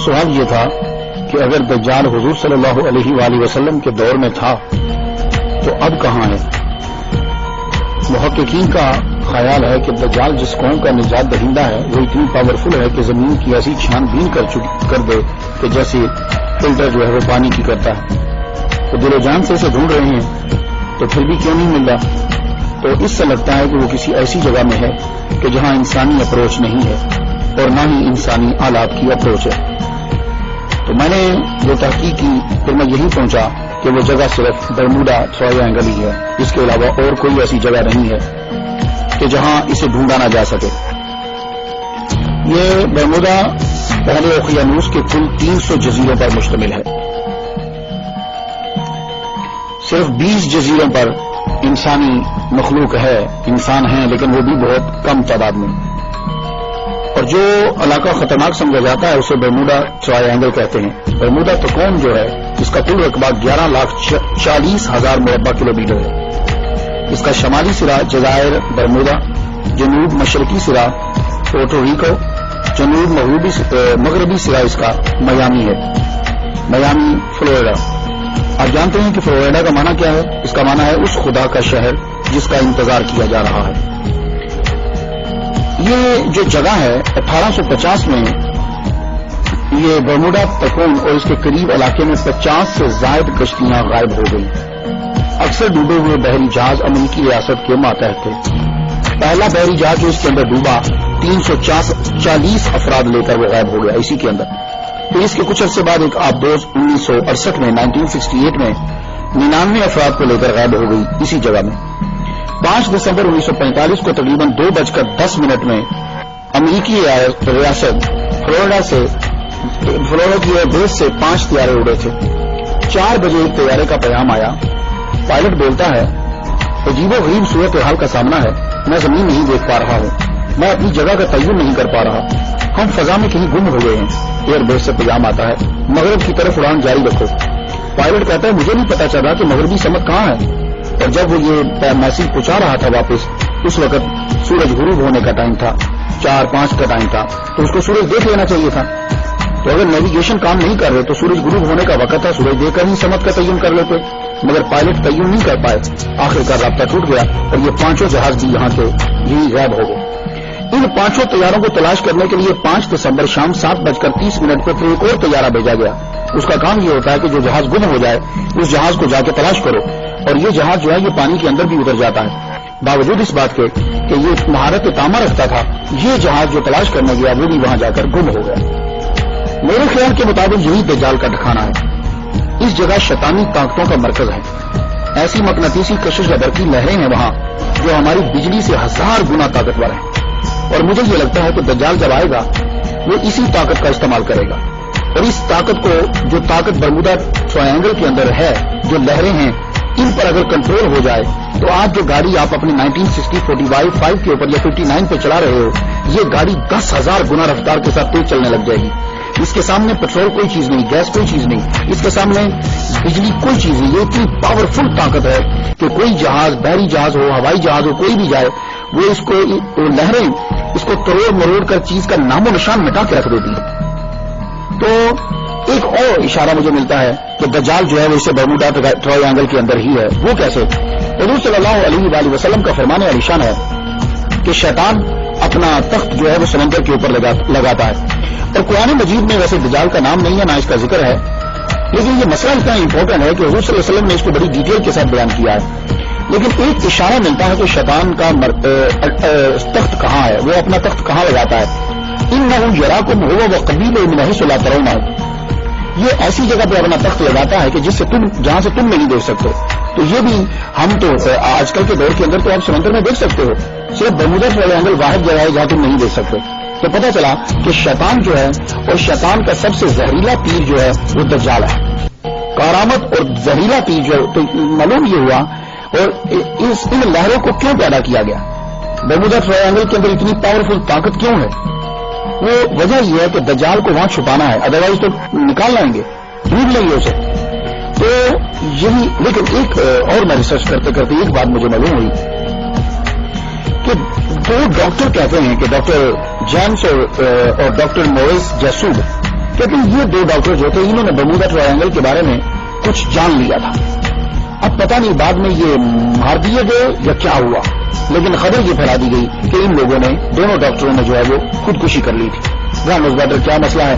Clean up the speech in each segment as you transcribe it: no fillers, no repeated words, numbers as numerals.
سوال یہ تھا کہ اگر دجال حضور صلی اللہ علیہ وآلہ وسلم کے دور میں تھا تو اب کہاں ہے؟ محققین کا خیال ہے کہ دجال جس قوم کا نجات دہندہ ہے وہ اتنی پاورفل ہے کہ زمین کی ایسی چھان بین کر دے کہ جیسے فلٹر جو ہے وہ پانی کی کرتا ہے. تو دل و جان سے اسے ڈھونڈ رہے ہیں تو پھر بھی کیوں نہیں مل رہا؟ تو اس سے لگتا ہے کہ وہ کسی ایسی جگہ میں ہے کہ جہاں انسانی اپروچ نہیں ہے اور نہ ہی انسانی آلات کی اپروچ ہے. تو میں نے جو تحقیق کی پھر میں یہی پہنچا کہ وہ جگہ صرف برموڈا ٹرائنگل ہی ہے، اس کے علاوہ اور کوئی ایسی جگہ نہیں ہے کہ جہاں اسے ڈھونڈا نہ جا سکے. یہ برموڈا پہلے اوقیانوس کے کل 300 جزیروں پر مشتمل ہے. صرف 20 جزیروں پر انسانی مخلوق ہے، انسان ہیں، لیکن وہ بھی بہت کم تعداد میں. اور جو علاقہ خطرناک سمجھا جاتا ہے اسے برموڈا ٹرائنگل کہتے ہیں. برموڈا تکون جو ہے اس کا کل رقبہ 11,40,000 مربع کلومیٹر ہے. اس کا شمالی سرا جزائر برمودا، جنوب مشرقی سرا پورٹو ریکو، جنوب مغربی سرا اس کا میامی ہے، میامی فلوریڈا. آپ جانتے ہیں کہ فلوریڈا کا معنی کیا ہے؟ اس کا معنی ہے اس خدا کا شہر جس کا انتظار کیا جا رہا ہے. یہ جو جگہ ہے 1850 میں یہ برموڈا تکون اور اس کے قریب علاقے میں 50 سے زائد کشتیاں غائب ہو گئی. اکثر ڈوبے ہوئے بحری جہاز امریکی ریاست کے ماتحت تھے. پہلا بحری جہاز جو اس کے اندر ڈوبا 340 افراد لے کر وہ غائب ہو گیا اسی کے اندر. پھر اس کے کچھ عرصے بعد ایک آبدوز 1968 میں 1968 میں 99 افراد کو لے کر غائب ہو گئی اسی جگہ میں. 5 دسمبر 1945 کو تقریباً 2:10 میں امریکی ریاست فلوریڈا کی ایئر بیس سے 5 طیارے اڑے تھے. 4 بجے ایک طیارے کا پیغام آیا. پائلٹ بولتا ہے عجیب و غریب صورتحال کا سامنا ہے، میں زمین نہیں دیکھ پا رہا ہوں، میں اپنی جگہ کا تعین نہیں کر پا رہا، ہم فضا میں کہیں گم ہو گئے ہیں. ایئر بیس سے پیغام آتا ہے مغرب کی طرف اڑان جاری رکھو. پائلٹ کہتا ہے مجھے نہیں پتا چلا کہ مغربی سمت کہاں ہے. اور جب وہ یہ میسج پہنچا رہا تھا واپس، اس وقت سورج غروب ہونے کا ٹائم تھا، 4-5 کا ٹائم تھا، تو اس کو سورج دیکھ لینا چاہیے تھا. تو اگر نیویگیشن کام نہیں کر رہے تو سورج غروب ہونے کا وقت تھا، سورج دیکھ کر ہی سمت کا تعین کر لیتے، مگر پائلٹ تعین نہیں کر پائے. آخرکار رابطہ ٹوٹ گیا اور یہ 5 جہاز بھی یہاں کے یہی غائب ہو گئے. ان 5 طیاروں کو تلاش کرنے کے لیے 5 دسمبر شام 7:30 پر پھر ایک اور طیارہ بھیجا گیا. اس کا کام یہ ہوتا ہے کہ جو جہاز گم ہو جائے اس جہاز کو جا کے تلاش کرو، اور یہ جہاز جو ہے یہ پانی کے اندر بھی اتر جاتا ہے. باوجود اس بات کے کہ یہ مہارت تامہ رکھتا تھا، یہ جہاز جو تلاش کرنے گیا وہ بھی وہاں جا کر گم ہو گیا. میرے خیال کے مطابق یہی دجال کا ٹھکانا ہے. اس جگہ شیطانی طاقتوں کا مرکز ہے. ایسی مقناطیسی کشش برقی لہریں ہیں وہاں جو ہماری بجلی سے 1000 گنا طاقتور ہیں. اور مجھے یہ لگتا ہے کہ دجال جب آئے گا وہ اسی طاقت کا استعمال کرے گا. اور اس طاقت کو، جو طاقت برمودا ٹرائنگل کے اندر ہے، جو لہریں ہیں، ان پر اگر کنٹرول ہو جائے تو آج جو گاڑی آپ اپنے 1960 45 کے اوپر یا 59 پہ چلا رہے ہو، یہ گاڑی 10,000 گنا رفتار کے ساتھ تیز چلنے لگ جائے گی. اس کے سامنے پیٹرول کوئی چیز نہیں، گیس کوئی چیز نہیں، اس کے سامنے بجلی کوئی چیز نہیں. یہ اتنی پاورفل طاقت ہے کہ کوئی جہاز، بحری جہاز ہو، ہوائی جہاز ہو، کوئی بھی جائے، وہ اس کو لہریں اس کو توڑ مروڑ کر چیز کا نام و نشان مٹا کے رکھ دیتی ہے. تو ایک اور اشارہ مجھے ملتا ہے کہ دجال جو ہے وہ اسے برموڈا ٹرائنگل کے اندر ہی ہے. وہ کیسے؟ حضور صلی اللہ علیہ وآلہ وسلم کا فرمان عالیشان ہے کہ شیطان اپنا تخت جو ہے وہ سمندر کے اوپر لگاتا ہے. اور قرآن مجید میں ویسے دجال کا نام نہیں ہے، نہ اس کا ذکر ہے، لیکن یہ مسئلہ اتنا امپورٹنٹ ہے کہ حضور صلی اللہ علیہ وسلم نے اس کو بڑی ڈیٹیل کے ساتھ بیان کیا ہے. لیکن ایک اشارہ ملتا ہے کہ شیطان کا تخت کہاں ہے، وہ اپنا تخت کہاں لگاتا ہے. انہ یراکم هو وقبیلہ من حیث لا ترونہ، یہ ایسی جگہ پہ اپنا تخت لگاتا ہے کہ جہاں سے تم نہیں دیکھ سکتے. تو یہ بھی ہم تو آج کل کے دور کے اندر تو آپ سمندر میں دیکھ سکتے ہو، صرف برمودا ٹرائنگل واحد جگہ ہے جہاں تم نہیں دیکھ سکتے. تو پتہ چلا کہ شیطان جو ہے، اور شیطان کا سب سے زہریلا تیر جو ہے وہ دجال ہے. کارآمد اور زہریلا تیر جو ہے، تو معلوم یہ ہوا. اور ان لہروں کو کیوں پیدا کیا گیا؟ برمودا ٹرائنگل کے اندر اتنی پاورفل طاقت کیوں ہے؟ وہ وجہ یہ ہے کہ دجال کو وہاں چھپانا ہے، ادروائز تو نکال لائیں گے، ڈھونڈ لیں گے اسے. تو یہی. لیکن ایک اور میں ریسرچ کرتے کرتے ایک بات مجھے معلوم ہوئی کہ 2 ڈاکٹر کہتے ہیں کہ ڈاکٹر جیمس اور ڈاکٹر موریس جیسوب لیکن ये दो डॉक्टर जो थे इन्होंने बर्मुदा ट्रायंगल के बारे में कुछ जान लिया था। अब पता नहीं बाद में ये मार दिए गए या क्या हुआ, लेकिन खबर ये फैला दी गई कि इन लोगों ने, दोनों डॉक्टरों ने जो है वो खुदकुशी कर ली थी। क्या मसला है?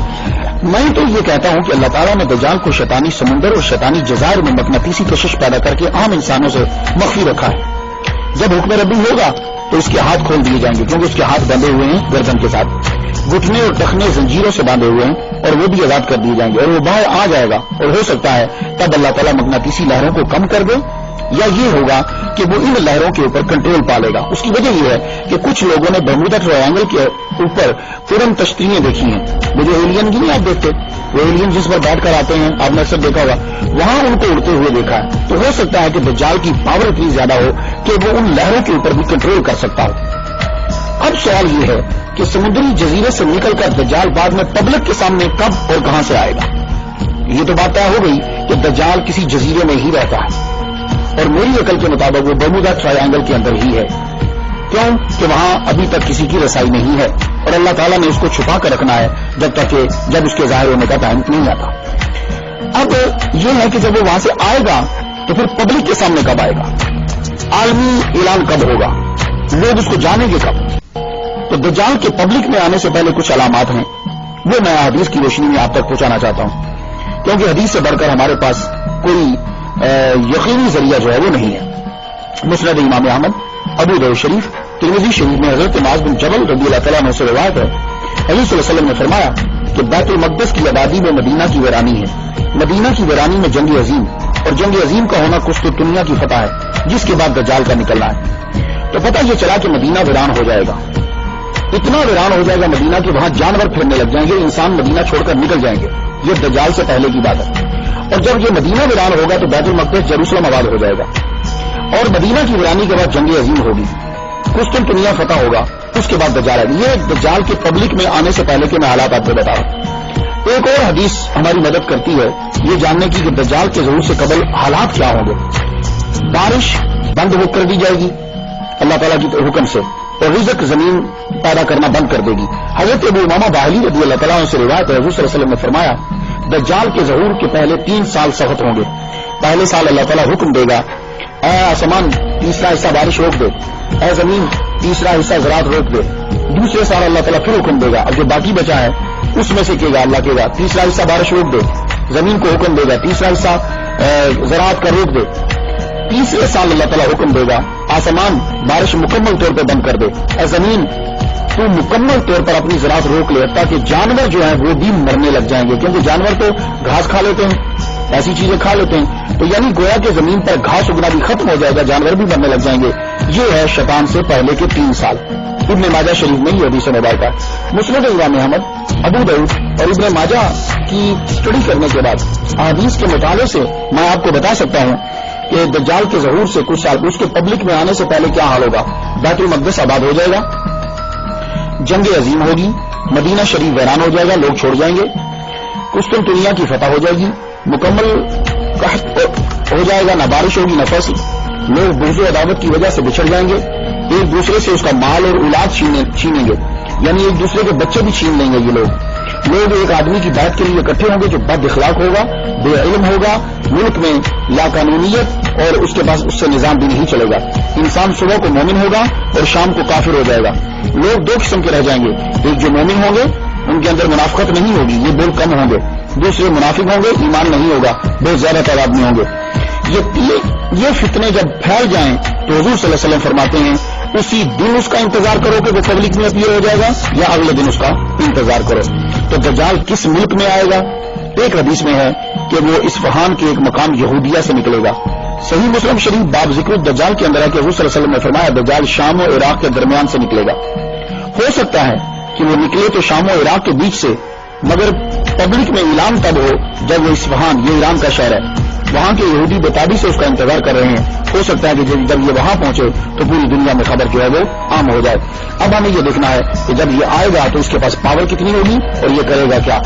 मैं तो ये कहता हूं कि अल्लाह ताला ने दज्जाल को शैतानी समुंदर और शैतानी जज़ायर में मकनातीसी कशिश पैदा करके आम इंसानों से मख्फी रखा है। जब हुक्म रब्बी होगा तो इसके हाथ खोल दिए जाएंगे, क्योंकि उसके हाथ बंधे हुए हैं गर्दन के साथ, घुटने और टखने जंजीरों से बांधे हुए हैं, और वो भी आजाद कर दिए जाएंगे और वो बाहर आ जाएगा। और हो सकता है तब अल्लाह ताला मकनातीसी लहरों को कम कर दे, या ये होगा कि वो इन लहरों के ऊपर कंट्रोल पा लेगा। उसकी वजह यह है कि कुछ लोगों ने बर्मुदा ट्रायंगल के ऊपर पूरन तश्तीरें देखी हैं। वो जो एलियन की नहीं आप देखते, वो एलियन जिस पर बैठकर आते हैं, आपने अक्सर देखा होगा, वहां उनको उड़ते हुए देखा है। तो हो सकता है कि दज्जाल की पावर इतनी ज्यादा हो कि वो उन लहरों के ऊपर भी कंट्रोल कर सकता हो। अब सवाल ये है कि समुद्री जजीरे से निकलकर दज्जाल बाद में पब्लिक के सामने कब और कहां से आएगा? ये तो बात तय हो गई कि दज्जाल किसी जजीरे में ही रहता है, और मेरी अकल के मुताबिक वो बर्मुदा ट्रायंगल के अंदर ही है। क्यों? कि वहां अभी तक किसी की रसाई नहीं है, और अल्लाह ताला ने उसको छुपा कर रखना है जब तक कि जब उसके जाहिर होने का टाइम नहीं आता। अब यह है कि जब वो वहां से आएगा तो फिर पब्लिक के सामने कब आएगा, आलमी ऐलान कब होगा, लोग उसको जानेंगे कब? तो दज्जाल के पब्लिक में आने से पहले कुछ अलामात हैं, वो मैं हदीस की रोशनी में आप तक पहुंचाना चाहता हूं, क्योंकि हदीस से बढ़कर हमारे पास कोई यकीनी जरिया जो है वो नहीं है। मुस्नद इमाम अहमद, अबू दाऊद शरीफ, तिरमिज़ी शरीफ में हजरत मुआज़ बिन जबल रज़ियल्लाहु तआला अन्हु से रिवायत है, हज़रत सल्लल्लाहु अलैहि वसल्लम ने फरमाया कि बैतुल मक़दस की आबादी में मदीना की वीरानी है। मदीना की वीरानी में जंग अजीम, और जंग अजीम का होना कुस्तुनतुनिया की फतह है, जिसके बाद दज्जाल का निकलना है। तो पता ये चला कि मदीना वीरान हो जाएगा, इतना वीरान हो जाएगा मदीना कि वहां जानवर फिरने लग जाएंगे, इंसान मदीना छोड़कर निकल जाएंगे। ये दज्जाल से पहले की बात है। और जब ये मदीना वीरान होगा तो बैतुल मक़दस जेरूसलम आबाद हो जाएगा, और मदीना की वीरानी के बाद जंग अजीम होगी, कुस्तुनतुनिया फतह होगा, उसके बाद दज्जाल आएगा। ये दज्जाल के पब्लिक में आने से पहले के मैं हालात आपको बता रहा हूं। एक और हदीस हमारी मदद करती है ये जानने की कि दज्जाल के ज़हूर से कबल हालात क्या होंगे। बारिश बंद हो कर दी जाएगी अल्लाह ताला की हुक्म से, और रिज़्क जमीन पैदा करना बंद कर देगी। हजरत अबू उमामा बाहिली रज़ियल्लाहु तआला अन्हु से रिवायत है, हुज़ूर सल्लल्लाहु अलैहि वसल्लम ने फरमाया दज्जाल के ज़हूर के पहले 3 साल सख्त होंगे। पहले साल अल्लाह ताला हुक्म देगा, ऐ आसमान तीसरा हिस्सा बारिश रोक दे, ऐ जमीन तीसरा हिस्सा ज़राअत रोक दे। दूसरे साल अल्लाह ताला फिर हुक्म देगा, अब जो बाकी बचा है उसमें से कहेगा अल्लाह कहेगा तीसरा हिस्सा बारिश रोक दे, जमीन को हुक्म देगा तीसरा हिस्सा ज़राअत का रोक दे। तीसरे साल अल्लाह ताला हुक्म देगा, आसमान बारिश मुकम्मल तौर पर बंद कर दे, ऐ जमीन तू मुकम्मल तौर पर अपनी ज़राअत रोक ले, ताकि जानवर जो है वो भी मरने लग जाएंगे, क्योंकि जानवर तो घास खा लेते हैं, ऐसी चीजें खा लेते हैं। तो यानी गोया के जमीन पर घास उगना भी खत्म हो जाएगा, जानवर भी मरने लग जाएंगे। ये है शैतान से पहले के 3 साल। इब्न माजा शरीफ में ये हदीस मुबारक है। मुस्नद इमाम अहमद, अबू दाऊद और इब्न माजा की स्टडी करने के बाद हदीस के मुताले से मैं आपको बता सकता हूं कि दज्जाल के ज़हूर से कुछ साल उसके पब्लिक में आने से पहले क्या हाल होगा। बैतुल मक़दस आबाद हो जाएगा, जंग अजीम होगी, मदीना शरीफ वीरान हो जाएगा, लोग छोड़ जाएंगे, कुस्तुनतुनिया की फतह हो जाएगी, मुकम्मल कहत हो जाएगा, न बारिश होगी न फसल, लोग बुग़्ज़ अदावत की वजह से बिछड़ जाएंगे, एक दूसरे से उसका माल और औलाद छीनेंगे, यानी एक दूसरे के बच्चे भी छीन लेंगे। ये लोग एक आदमी की बात के लिए इकट्ठे होंगे जो बद इखलाक होगा, बेइल्म होगा, मुल्क में लाकानूनियत और उसके पास उससे निजाम भी नहीं चलेगा। इंसान सुबह को मोमिन होगा और शाम को काफिर हो जाएगा। लोग 2 किस्म के रह जाएंगे, एक जो मोमिन होंगे उनके अंदर मुनाफिकत नहीं होगी, ये बोल कम होंगे, दूसरे मुनाफिक होंगे, ईमान नहीं होगा, बहुत ज्यादा तादाद में होंगे। ये फितने जब फैल जाएं तो हुजूर सल्लल्लाहु अलैहि वसल्लम फरमाते हैं उसी दिन उसका इंतजार करो कि वो पब्लिक में अपीयर हो जाएगा, या अगले दिन उसका इंतजार करो। तो दज्जाल किस मुल्क में आएगा? एक हदीस में है कि वो इस्फहान के एक मकाम यहूदिया से निकलेगा। सही मुस्लिम शरीफ बाब जिक्र दज्जाल के अंदर है कि हुजूर सल्लल्लाहु अलैहि वसल्लम ने फरमाया दज्जाल शाम और इराक के दरमियान से निकलेगा। हो सकता है कि वो निकले तो शाम और इराक के बीच से, मगर पब्लिक में ऐलान तब हो जब वो इस्फहान, ये ईरान का शहर है, वहां के यहूदी बेताबी से उसका इंतजार कर रहे हैं। हो सकता है कि जब ये वहां पहुंचे तो पूरी दुनिया में खबर जो है वो आम हो जाए। अब हमें ये देखना है कि जब ये आएगा तो इसके पास पावर कितनी होगी और ये करेगा क्या।